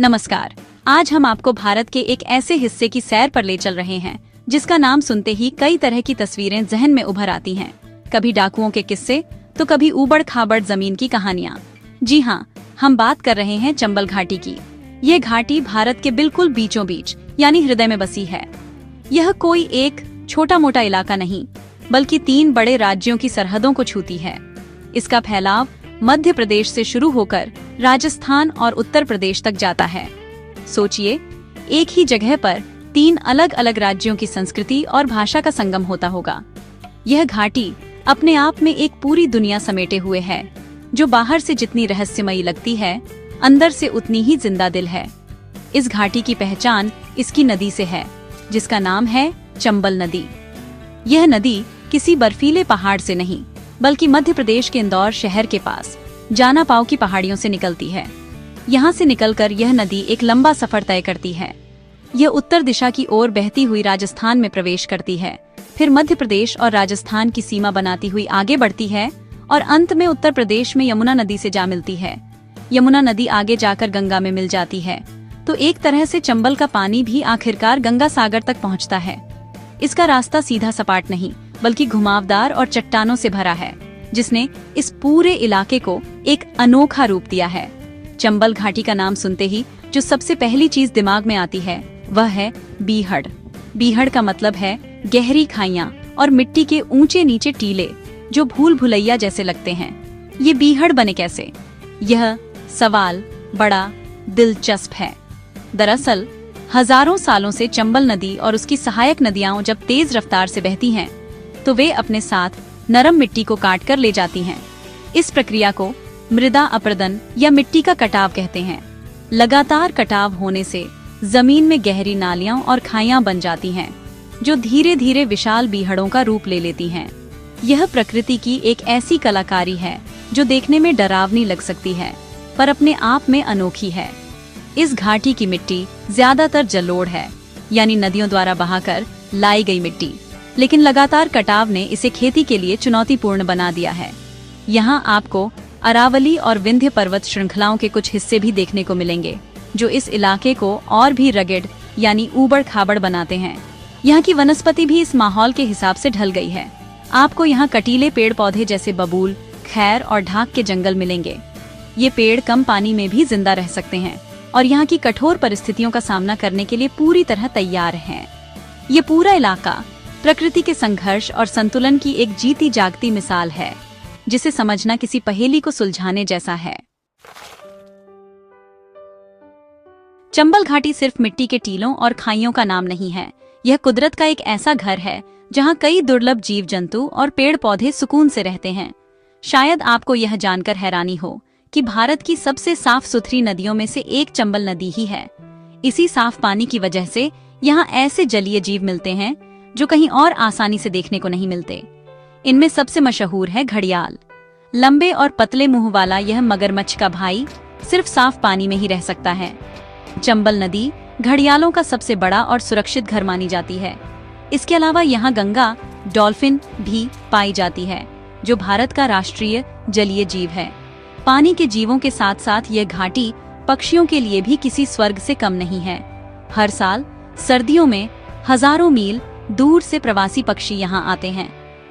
नमस्कार। आज हम आपको भारत के एक ऐसे हिस्से की सैर पर ले चल रहे हैं जिसका नाम सुनते ही कई तरह की तस्वीरें जहन में उभर आती हैं। कभी डाकुओं के किस्से तो कभी ऊबड़ खाबड़ जमीन की कहानियाँ। जी हाँ, हम बात कर रहे हैं चंबल घाटी की। यह घाटी भारत के बिल्कुल बीचों बीच यानी हृदय में बसी है। यह कोई एक छोटा मोटा इलाका नहीं, बल्कि 3 बड़े राज्यों की सरहदों को छूती है। इसका फैलाव मध्य प्रदेश से शुरू होकर राजस्थान और उत्तर प्रदेश तक जाता है। सोचिए, एक ही जगह पर 3 अलग अलग राज्यों की संस्कृति और भाषा का संगम होता होगा। यह घाटी अपने आप में एक पूरी दुनिया समेटे हुए है, जो बाहर से जितनी रहस्यमयी लगती है, अंदर से उतनी ही जिंदा दिल है। इस घाटी की पहचान इसकी नदी से है, जिसका नाम है चंबल नदी। यह नदी किसी बर्फीले पहाड़ से नहीं, बल्कि मध्य प्रदेश के इंदौर शहर के पास जाना पाव की पहाड़ियों से निकलती है। यहाँ से निकलकर यह नदी एक लंबा सफर तय करती है। यह उत्तर दिशा की ओर बहती हुई राजस्थान में प्रवेश करती है, फिर मध्य प्रदेश और राजस्थान की सीमा बनाती हुई आगे बढ़ती है और अंत में उत्तर प्रदेश में यमुना नदी से जा मिलती है। यमुना नदी आगे जाकर गंगा में मिल जाती है, तो एक तरह से चंबल का पानी भी आखिरकार गंगा सागर तक पहुँचता है। इसका रास्ता सीधा सपाट नहीं, बल्कि घुमावदार और चट्टानों से भरा है, जिसने इस पूरे इलाके को एक अनोखा रूप दिया है। चंबल घाटी का नाम सुनते ही जो सबसे पहली चीज दिमाग में आती है वह है बीहड़। बीहड़ का मतलब है गहरी खाइयां और मिट्टी के ऊंचे नीचे टीले, जो भूल भुलैया जैसे लगते हैं। ये बीहड़ बने कैसे? यह सवाल बड़ा दिलचस्प है। दरअसल हजारों सालों से चंबल नदी और उसकी सहायक नदियां जब तेज रफ्तार से बहती हैं, तो वे अपने साथ नरम मिट्टी को काट कर ले जाती हैं। इस प्रक्रिया को मृदा अपरदन या मिट्टी का कटाव कहते हैं। लगातार कटाव होने से जमीन में गहरी नालियां और खाइयां बन जाती हैं, जो धीरे धीरे विशाल बीहड़ों का रूप ले लेती हैं। यह प्रकृति की एक ऐसी कलाकारी है जो देखने में डरावनी लग सकती है, पर अपने आप में अनोखी है। इस घाटी की मिट्टी ज्यादातर जलोढ़ है, यानी नदियों द्वारा बहाकर लाई गई मिट्टी, लेकिन लगातार कटाव ने इसे खेती के लिए चुनौतीपूर्ण बना दिया है। यहाँ आपको अरावली और विंध्य पर्वत श्रृंखलाओं के कुछ हिस्से भी देखने को मिलेंगे, जो इस इलाके को और भी रगेड यानी ऊबड़ खाबड़ बनाते हैं। यहाँ की वनस्पति भी इस माहौल के हिसाब से ढल गई है। आपको यहाँ कटीले पेड़ पौधे जैसे बबूल, खैर और ढाक के जंगल मिलेंगे। ये पेड़ कम पानी में भी जिंदा रह सकते हैं और यहाँ की कठोर परिस्थितियों का सामना करने के लिए पूरी तरह तैयार हैं। ये पूरा इलाका प्रकृति के संघर्ष और संतुलन की एक जीती जागती मिसाल है, जिसे समझना किसी पहेली को सुलझाने जैसा है। चंबल घाटी सिर्फ मिट्टी के टीलों और खाइयों का नाम नहीं है। यह कुदरत का एक ऐसा घर है जहां कई दुर्लभ जीव जंतु और पेड़ पौधे सुकून से रहते हैं। शायद आपको यह जानकर हैरानी हो कि भारत की सबसे साफ सुथरी नदियों में से एक चंबल नदी ही है। इसी साफ पानी की वजह से यहाँ ऐसे जलीय जीव मिलते हैं जो कहीं और आसानी से देखने को नहीं मिलते। इनमें सबसे मशहूर है घड़ियाल। लंबे और पतले मुंह वाला यह मगरमच्छ का भाई सिर्फ साफ पानी में ही रह सकता है। चंबल नदी घड़ियालों का सबसे बड़ा और सुरक्षित घर मानी जाती है। इसके अलावा यहाँ गंगा डॉल्फिन भी पाई जाती है, जो भारत का राष्ट्रीय जलीय जीव है। पानी के जीवों के साथ साथ यह घाटी पक्षियों के लिए भी किसी स्वर्ग से कम नहीं है। हर साल सर्दियों में हजारों मील दूर से प्रवासी पक्षी यहाँ आते हैं।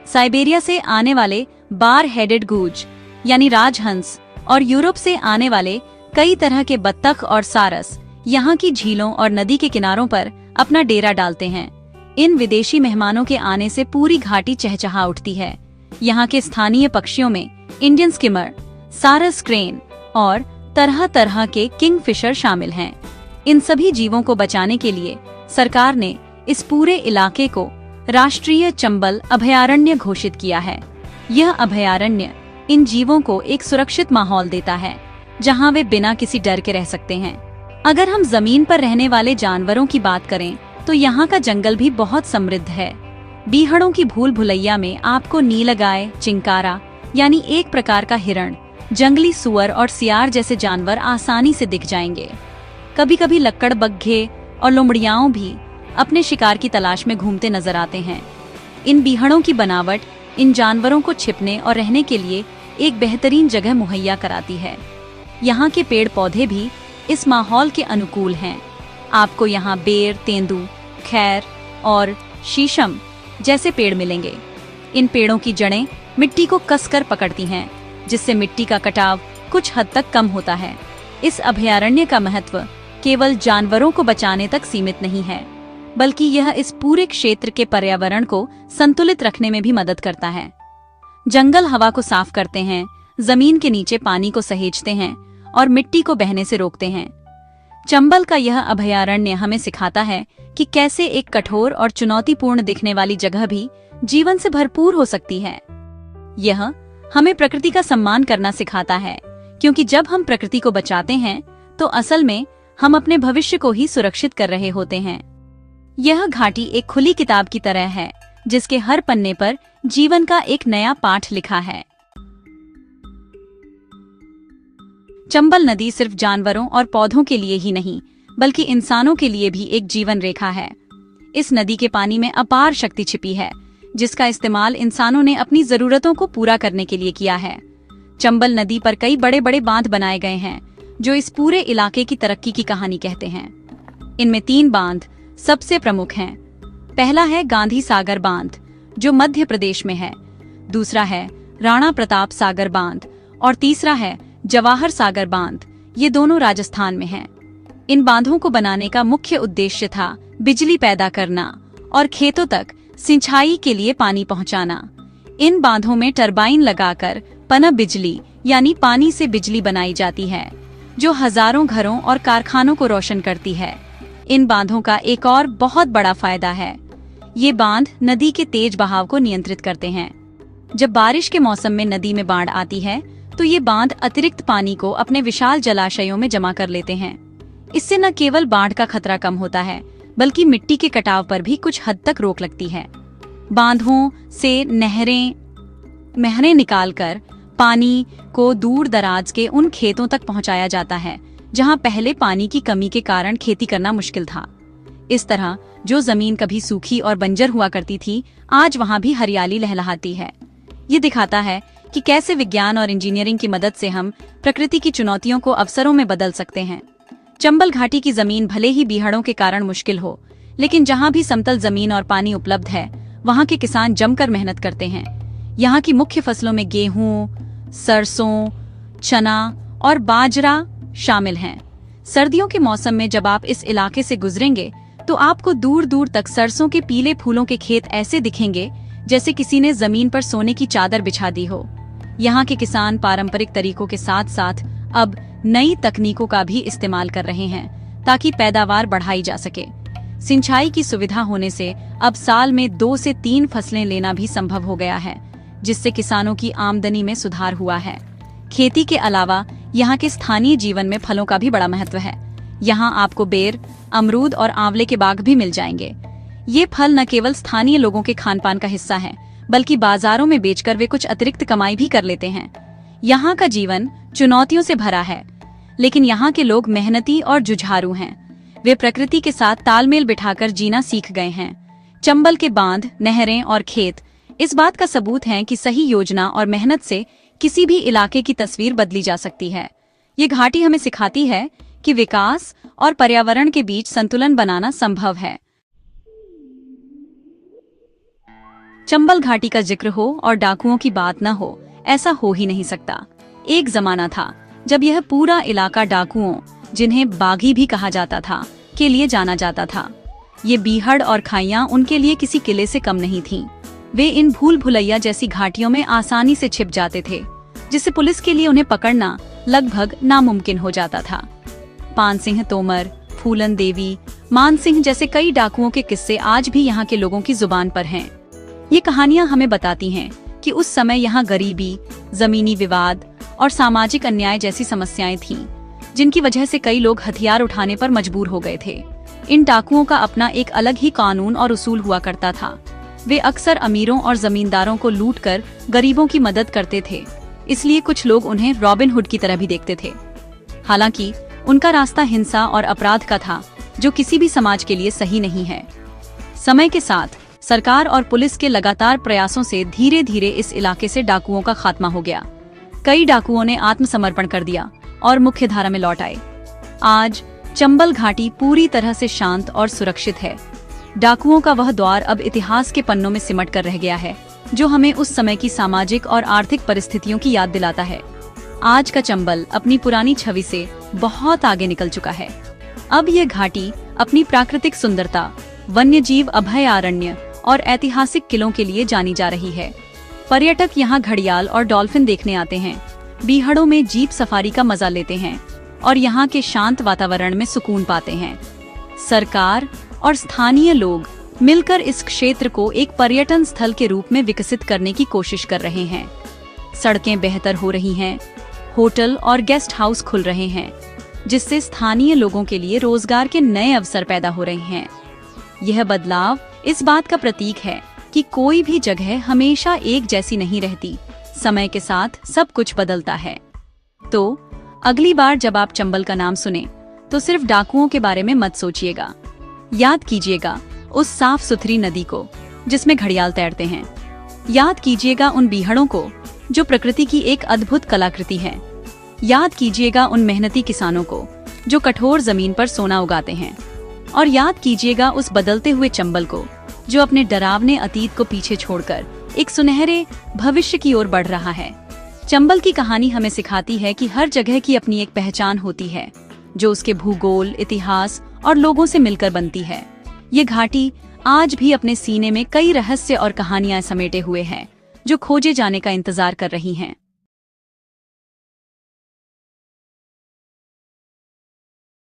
साइबेरिया से आने वाले बार हेडेड गूज यानी राजहंस और यूरोप से आने वाले कई तरह के बत्तख और सारस यहाँ की झीलों और नदी के किनारों पर अपना डेरा डालते हैं। इन विदेशी मेहमानों के आने से पूरी घाटी चहचहा उठती है। यहाँ के स्थानीय पक्षियों में इंडियन स्किमर, सारस क्रेन और तरह तरह के किंगफिशर शामिल हैं। इन सभी जीवों को बचाने के लिए सरकार ने इस पूरे इलाके को राष्ट्रीय चंबल अभयारण्य घोषित किया है। यह अभयारण्य इन जीवों को एक सुरक्षित माहौल देता है, जहां वे बिना किसी डर के रह सकते हैं। अगर हम जमीन पर रहने वाले जानवरों की बात करें, तो यहाँ का जंगल भी बहुत समृद्ध है। बीहड़ों की भूल भुलैया में आपको नीलगाय, चिंकारा यानी एक प्रकार का हिरण, जंगली सुअर और सियार जैसे जानवर आसानी से दिख जाएंगे। कभी कभी लक्कड़ बग्घे और लोमड़ियाओं भी अपने शिकार की तलाश में घूमते नजर आते हैं। इन बीहड़ों की बनावट इन जानवरों को छिपने और रहने के लिए एक बेहतरीन जगह मुहैया कराती है। यहाँ के पेड़ पौधे भी इस माहौल के अनुकूल हैं। आपको यहाँ बेर, तेंदू, खैर और शीशम जैसे पेड़ मिलेंगे। इन पेड़ों की जड़ें मिट्टी को कसकर पकड़ती हैं, जिससे मिट्टी का कटाव कुछ हद तक कम होता है। इस अभयारण्य का महत्व केवल जानवरों को बचाने तक सीमित नहीं है, बल्कि यह इस पूरे क्षेत्र के पर्यावरण को संतुलित रखने में भी मदद करता है। जंगल हवा को साफ करते हैं, जमीन के नीचे पानी को सहेजते हैं और मिट्टी को बहने से रोकते हैं। चंबल का यह अभयारण्य हमें सिखाता है कि कैसे एक कठोर और चुनौतीपूर्ण दिखने वाली जगह भी जीवन से भरपूर हो सकती है। यह हमें प्रकृति का सम्मान करना सिखाता है, क्योंकि जब हम प्रकृति को बचाते हैं तो असल में हम अपने भविष्य को ही सुरक्षित कर रहे होते हैं। यह घाटी एक खुली किताब की तरह है, जिसके हर पन्ने पर जीवन का एक नया पाठ लिखा है। चंबल नदी सिर्फ जानवरों और पौधों के लिए ही नहीं, बल्कि इंसानों के लिए भी एक जीवन रेखा है। इस नदी के पानी में अपार शक्ति छिपी है, जिसका इस्तेमाल इंसानों ने अपनी जरूरतों को पूरा करने के लिए किया है। चंबल नदी पर कई बड़े बड़े बांध बनाए गए हैं, जो इस पूरे इलाके की तरक्की की कहानी कहते हैं। इनमें 3 बांध सबसे प्रमुख हैं। पहला है गांधी सागर बांध, जो मध्य प्रदेश में है। दूसरा है राणा प्रताप सागर बांध और तीसरा है जवाहर सागर बांध। ये दोनों राजस्थान में हैं। इन बांधों को बनाने का मुख्य उद्देश्य था बिजली पैदा करना और खेतों तक सिंचाई के लिए पानी पहुंचाना। इन बांधों में टरबाइन लगाकर पनप बिजली यानी पानी से बिजली बनाई जाती है, जो हजारों घरों और कारखानों को रोशन करती है। इन बांधों का एक और बहुत बड़ा फायदा है, ये बांध नदी के तेज बहाव को नियंत्रित करते हैं। जब बारिश के मौसम में नदी में बाढ़ आती है तो ये बांध अतिरिक्त पानी को अपने विशाल जलाशयों में जमा कर लेते हैं। इससे न केवल बाढ़ का खतरा कम होता है, बल्कि मिट्टी के कटाव पर भी कुछ हद तक रोक लगती है। बांधों से नहरें निकालकर पानी को दूर दराज के उन खेतों तक पहुंचाया जाता है, जहां पहले पानी की कमी के कारण खेती करना मुश्किल था। इस तरह जो जमीन कभी सूखी और बंजर हुआ करती थी, आज वहां भी हरियाली लहलहाती है। ये दिखाता है कि कैसे विज्ञान और इंजीनियरिंग की मदद से हम प्रकृति की चुनौतियों को अवसरों में बदल सकते हैं। चंबल घाटी की जमीन भले ही बीहड़ों के कारण मुश्किल हो, लेकिन जहां भी समतल जमीन और पानी उपलब्ध है, वहां के किसान जमकर मेहनत करते हैं। यहाँ की मुख्य फसलों में गेहूं, सरसों, चना और बाजरा शामिल हैं। सर्दियों के मौसम में जब आप इस इलाके से गुजरेंगे तो आपको दूर दूर तक सरसों के पीले फूलों के खेत ऐसे दिखेंगे जैसे किसी ने जमीन पर सोने की चादर बिछा दी हो। यहाँ के किसान पारंपरिक तरीकों के साथ साथ अब नई तकनीकों का भी इस्तेमाल कर रहे हैं, ताकि पैदावार बढ़ाई जा सके। सिंचाई की सुविधा होने से अब साल में 2 से 3 फसलें लेना भी संभव हो गया है, जिससे किसानों की आमदनी में सुधार हुआ है। खेती के अलावा यहाँ के स्थानीय जीवन में फलों का भी बड़ा महत्व है। यहाँ आपको बेर, अमरूद और आंवले के बाग भी मिल जाएंगे। ये फल न केवल स्थानीय लोगों के खान पान का हिस्सा है, बल्कि बाजारों में बेचकर वे कुछ अतिरिक्त कमाई भी कर लेते हैं। यहाँ का जीवन चुनौतियों से भरा है, लेकिन यहाँ के लोग मेहनती और जुझारू हैं। वे प्रकृति के साथ तालमेल बिठाकर जीना सीख गए हैं। चंबल के बांध, नहरें और खेत इस बात का सबूत हैं कि सही योजना और मेहनत से किसी भी इलाके की तस्वीर बदली जा सकती है। ये घाटी हमें सिखाती है कि विकास और पर्यावरण के बीच संतुलन बनाना संभव है। चंबल घाटी का जिक्र हो और डाकुओं की बात न हो, ऐसा हो ही नहीं सकता। एक जमाना था जब यह पूरा इलाका डाकुओं, जिन्हें बागी भी कहा जाता था, के लिए जाना जाता था। ये बीहड़ और खाइयां उनके लिए किसी किले से कम नहीं थीं। वे इन भूल भुलैया जैसी घाटियों में आसानी से छिप जाते थे, जिससे पुलिस के लिए उन्हें पकड़ना लगभग नामुमकिन हो जाता था। पान सिंह तोमर, फूलन देवी, मान सिंह जैसे कई डाकुओं के किस्से आज भी यहाँ के लोगों की जुबान पर हैं। ये कहानियां हमें बताती हैं कि उस समय यहाँ गरीबी, जमीनी विवाद और सामाजिक अन्याय जैसी समस्याएं थीं, जिनकी वजह से कई लोग हथियार उठाने पर मजबूर हो गए थे। इन डाकुओं का अपना एक अलग ही कानून और उसूल हुआ करता था। वे अक्सर अमीरों और जमींदारों को लूटकर गरीबों की मदद करते थे, इसलिए कुछ लोग उन्हें रॉबिन हुड की तरह भी देखते थे। हालांकि उनका रास्ता हिंसा और अपराध का था, जो किसी भी समाज के लिए सही नहीं है। समय के साथ सरकार और पुलिस के लगातार प्रयासों से धीरे धीरे इस इलाके से डाकुओं का खात्मा हो गया। कई डाकुओं ने आत्मसमर्पण कर दिया और मुख्य धारा में लौट आए। आज चंबल घाटी पूरी तरह से शांत और सुरक्षित है। डाकुओं का वह दौर अब इतिहास के पन्नों में सिमट कर रह गया है, जो हमें उस समय की सामाजिक और आर्थिक परिस्थितियों की याद दिलाता है। आज का चंबल अपनी पुरानी छवि से बहुत आगे निकल चुका है। अब ये घाटी अपनी प्राकृतिक सुंदरता, वन्यजीव अभयारण्य और ऐतिहासिक किलों के लिए जानी जा रही है। पर्यटक यहाँ घड़ियाल और डॉल्फिन देखने आते हैं, बीहड़ों में जीप सफारी का मजा लेते हैं और यहाँ के शांत वातावरण में सुकून पाते हैं। सरकार और स्थानीय लोग मिलकर इस क्षेत्र को एक पर्यटन स्थल के रूप में विकसित करने की कोशिश कर रहे हैं। सड़कें बेहतर हो रही हैं, होटल और गेस्ट हाउस खुल रहे हैं, जिससे स्थानीय लोगों के लिए रोजगार के नए अवसर पैदा हो रहे हैं। यह बदलाव इस बात का प्रतीक है कि कोई भी जगह हमेशा एक जैसी नहीं रहती। समय के साथ सब कुछ बदलता है। तो अगली बार जब आप चंबल का नाम सुने तो सिर्फ डाकुओं के बारे में मत सोचिएगा। याद कीजिएगा उस साफ सुथरी नदी को जिसमें घड़ियाल तैरते हैं। याद कीजिएगा उन बीहड़ों को जो प्रकृति की एक अद्भुत कलाकृति है। याद कीजिएगा उन मेहनती किसानों को जो कठोर जमीन पर सोना उगाते हैं। और याद कीजिएगा उस बदलते हुए चंबल को जो अपने डरावने अतीत को पीछे छोड़कर एक सुनहरे भविष्य की ओर बढ़ रहा है। चंबल की कहानी हमें सिखाती है कि हर जगह की अपनी एक पहचान होती है, जो उसके भूगोल, इतिहास और लोगों से मिलकर बनती है। ये घाटी आज भी अपने सीने में कई रहस्य और कहानियां समेटे हुए है, जो खोजे जाने का इंतजार कर रही हैं।